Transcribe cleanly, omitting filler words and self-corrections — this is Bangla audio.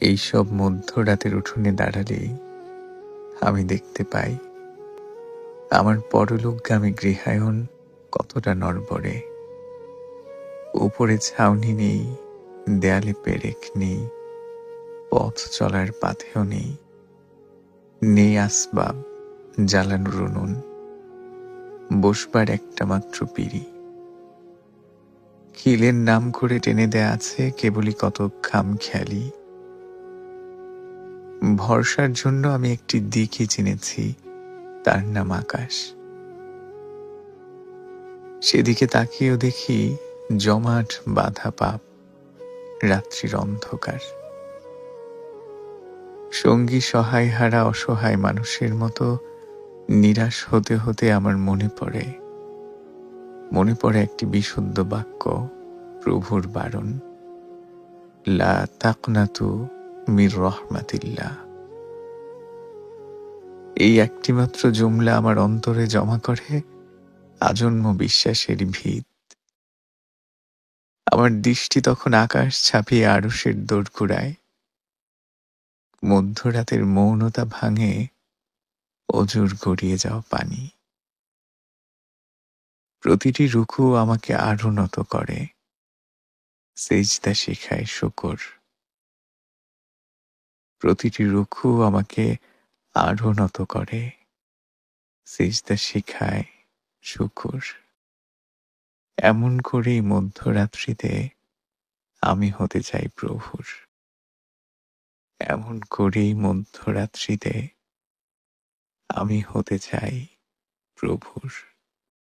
এইসব মধ্যরাতের উঠোনে দাঁড়ালেই আমি দেখতে পাই আমার পরলোকগামী গৃহায়ন কতটা নড়বড়ে। উপরে ছাউনি নেই, দেয়ালে পেরেক নেই, পথ চলার পাথেও নেই, নেই আসবাব, জ্বালানোর উনুন, বসবার একটা মাত্র পিঁড়ি। খিলের নাম করে টেনে দেয়া আছে কেবলই কত খামখেয়ালি। ভরসার জন্য আমি একটি দিকই চিনেছি, তার নাম আকাশ। সেদিকে তাকিয়েও দেখি জমাট বাঁধা পাপ, রাত্রির অন্ধকার। সঙ্গী সহায়হারা অসহায় মানুষের মতো নিরাশ হতে হতে আমার মনে পড়ে একটি বিশুদ্ধ বাক্য, প্রভুর বারণ, লা তাকনাতু মির রহমাতিল্লাহ। এই একটিমাত্র জুমলা আমার অন্তরে জমা করে আজন্ম বিশ্বাসের ভিত। আমার দৃষ্টি তখন আকাশ ছাপিয়ে আরশের দোরগোড়ায়। মধ্যরাতের মৌনতা ভাঙে অজুর গড়িয়ে যাওয়া পানি। প্রতিটি রুকু আমাকে আরো নত করে, সেজদা শেখায় শুকর। প্রতিটি রুকু আমাকে আরো নত করে, সেজদা শেখায় শুকর। এমন করেই মধ্যরাত্রিতে আমি হতে চাই প্রভুর। এমন করেই মধ্যরাত্রিতে আমি হতে চাই প্রভুর।